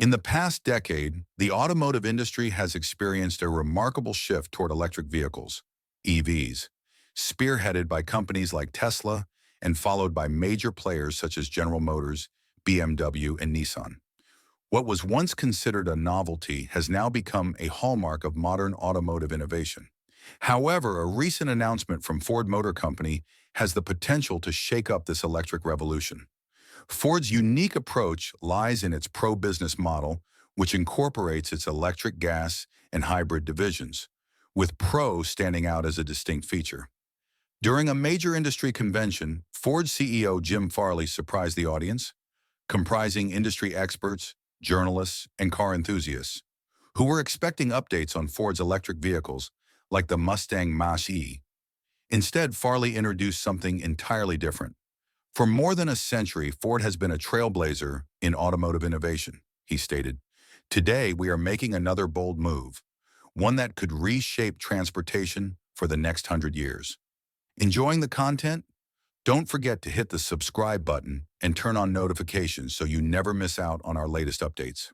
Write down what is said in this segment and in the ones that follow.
In the past decade, the automotive industry has experienced a remarkable shift toward electric vehicles, EVs, spearheaded by companies like Tesla and followed by major players such as General Motors, BMW, and Nissan. What was once considered a novelty has now become a hallmark of modern automotive innovation. However, a recent announcement from Ford Motor Company has the potential to shake up this electric revolution. Ford's unique approach lies in its pro-business model, which incorporates its electric, gas, and hybrid divisions, with pro standing out as a distinct feature. During a major industry convention, Ford CEO Jim Farley surprised the audience, comprising industry experts, journalists, and car enthusiasts, who were expecting updates on Ford's electric vehicles, like the Mustang Mach-E. Instead, Farley introduced something entirely different. For more than a century, Ford has been a trailblazer in automotive innovation, he stated. Today, we are making another bold move, one that could reshape transportation for the next 100 years. Enjoying the content? Don't forget to hit the subscribe button and turn on notifications so you never miss out on our latest updates.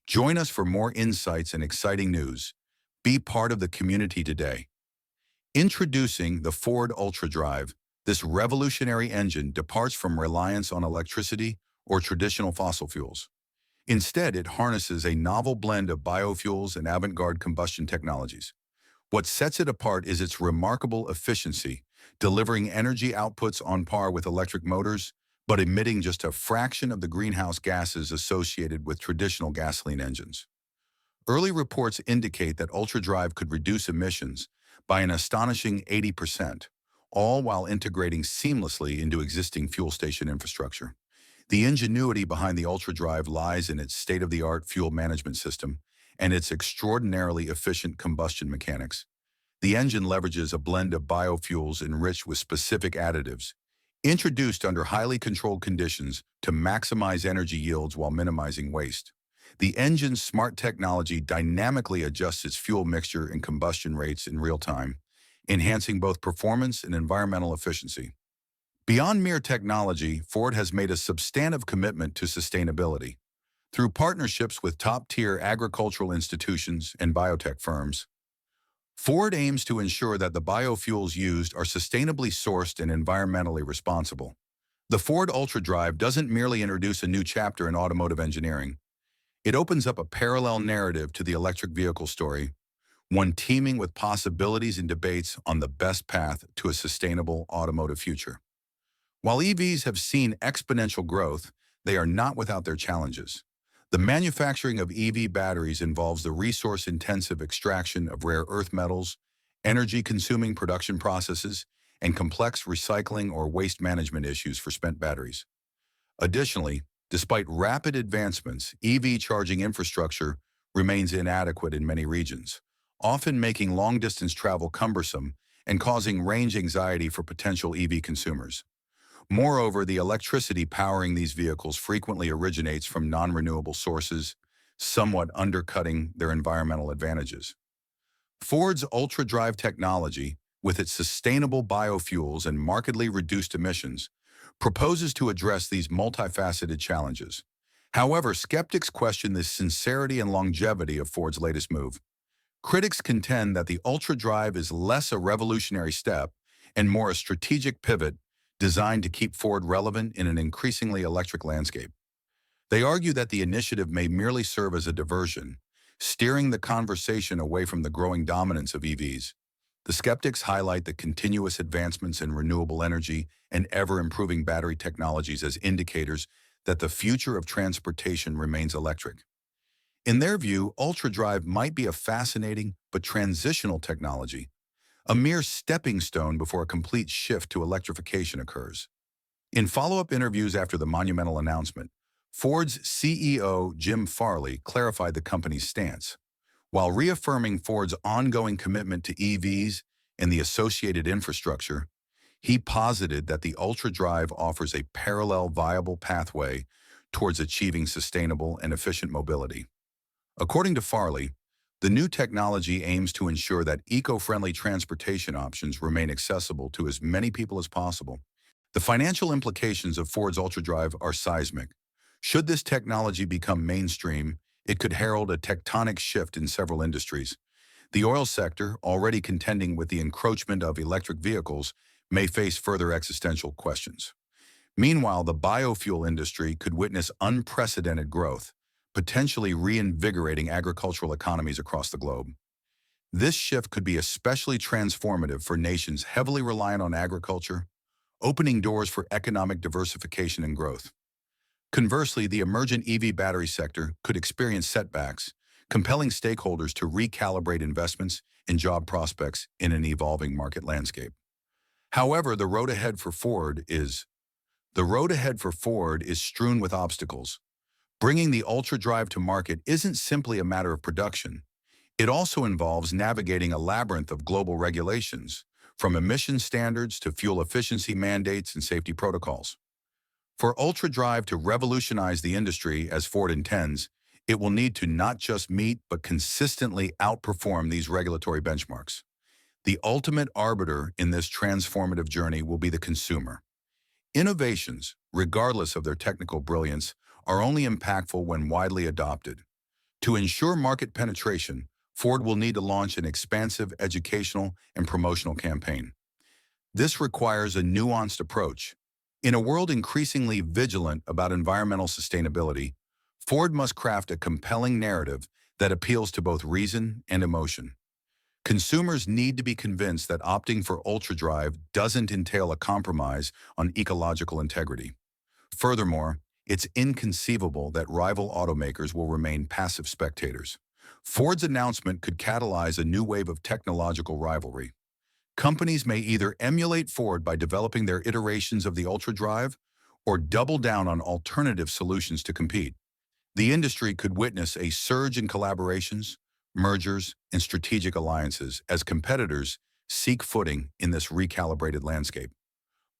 Join us for more insights and exciting news. Be part of the community today. Introducing the Ford UltraDrive, this revolutionary engine departs from reliance on electricity or traditional fossil fuels. Instead, it harnesses a novel blend of biofuels and avant-garde combustion technologies. What sets it apart is its remarkable efficiency, delivering energy outputs on par with electric motors, but emitting just a fraction of the greenhouse gases associated with traditional gasoline engines. Early reports indicate that UltraDrive could reduce emissions by an astonishing 80%, all while integrating seamlessly into existing fuel station infrastructure. The ingenuity behind the UltraDrive lies in its state-of-the-art fuel management system and its extraordinarily efficient combustion mechanics. The engine leverages a blend of biofuels enriched with specific additives, introduced under highly controlled conditions to maximize energy yields while minimizing waste. The engine's smart technology dynamically adjusts its fuel mixture and combustion rates in real time, enhancing both performance and environmental efficiency. Beyond mere technology, Ford has made a substantive commitment to sustainability. Through partnerships with top-tier agricultural institutions and biotech firms, Ford aims to ensure that the biofuels used are sustainably sourced and environmentally responsible. The Ford UltraDrive doesn't merely introduce a new chapter in automotive engineering. It opens up a parallel narrative to the electric vehicle story, one teeming with possibilities and debates on the best path to a sustainable automotive future. While EVs have seen exponential growth, they are not without their challenges. The manufacturing of EV batteries involves the resource-intensive extraction of rare earth metals, energy-consuming production processes, and complex recycling or waste management issues for spent batteries. Additionally, despite rapid advancements, EV charging infrastructure remains inadequate in many regions, often making long-distance travel cumbersome and causing range anxiety for potential EV consumers. Moreover, the electricity powering these vehicles frequently originates from non-renewable sources, somewhat undercutting their environmental advantages. Ford's UltraDrive technology, with its sustainable biofuels and markedly reduced emissions, proposes to address these multifaceted challenges. However, skeptics question the sincerity and longevity of Ford's latest move. Critics contend that the UltraDrive is less a revolutionary step and more a strategic pivot designed to keep Ford relevant in an increasingly electric landscape. They argue that the initiative may merely serve as a diversion, steering the conversation away from the growing dominance of EVs. The skeptics highlight the continuous advancements in renewable energy and ever-improving battery technologies as indicators that the future of transportation remains electric. In their view, UltraDrive might be a fascinating but transitional technology, a mere stepping stone before a complete shift to electrification occurs. In follow-up interviews after the monumental announcement, Ford's CEO Jim Farley clarified the company's stance. While reaffirming Ford's ongoing commitment to EVs and the associated infrastructure, he posited that the UltraDrive offers a parallel viable pathway towards achieving sustainable and efficient mobility. According to Farley, the new technology aims to ensure that eco-friendly transportation options remain accessible to as many people as possible. The financial implications of Ford's UltraDrive are seismic. Should this technology become mainstream, it could herald a tectonic shift in several industries. The oil sector, already contending with the encroachment of electric vehicles, may face further existential questions. Meanwhile, the biofuel industry could witness unprecedented growth, potentially reinvigorating agricultural economies across the globe. This shift could be especially transformative for nations heavily reliant on agriculture, opening doors for economic diversification and growth. Conversely, the emergent EV battery sector could experience setbacks, compelling stakeholders to recalibrate investments and job prospects in an evolving market landscape. However, the road ahead for Ford is strewn with obstacles. Bringing the Ultra Drive to market isn't simply a matter of production. It also involves navigating a labyrinth of global regulations, from emission standards to fuel efficiency mandates and safety protocols. For Ultra Drive to revolutionize the industry as Ford intends, it will need to not just meet but consistently outperform these regulatory benchmarks. The ultimate arbiter in this transformative journey will be the consumer. Innovations, regardless of their technical brilliance, are only impactful when widely adopted. To ensure market penetration, Ford will need to launch an expansive educational and promotional campaign. This requires a nuanced approach. In a world increasingly vigilant about environmental sustainability, Ford must craft a compelling narrative that appeals to both reason and emotion. Consumers need to be convinced that opting for UltraDrive doesn't entail a compromise on ecological integrity. Furthermore, it's inconceivable that rival automakers will remain passive spectators. Ford's announcement could catalyze a new wave of technological rivalry. Companies may either emulate Ford by developing their iterations of the UltraDrive or double down on alternative solutions to compete. The industry could witness a surge in collaborations, mergers, and strategic alliances as competitors seek footing in this recalibrated landscape.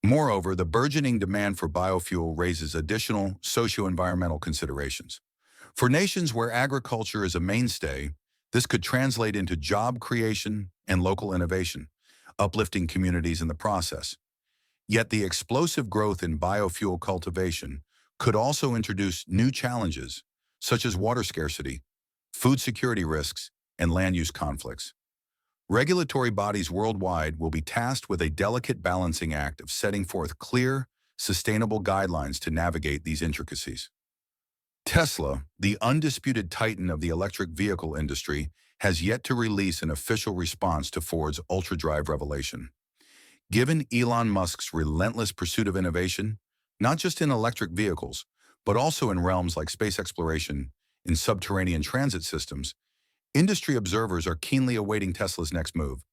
Moreover, the burgeoning demand for biofuel raises additional socio-environmental considerations. For nations where agriculture is a mainstay, this could translate into job creation and local innovation, uplifting communities in the process. Yet the explosive growth in biofuel cultivation could also introduce new challenges, such as water scarcity, food security risks, and land use conflicts. Regulatory bodies worldwide will be tasked with a delicate balancing act of setting forth clear, sustainable guidelines to navigate these intricacies. Tesla, the undisputed titan of the electric vehicle industry, has yet to release an official response to Ford's UltraDrive revelation. Given Elon Musk's relentless pursuit of innovation, not just in electric vehicles, but also in realms like space exploration and subterranean transit systems, industry observers are keenly awaiting Tesla's next move.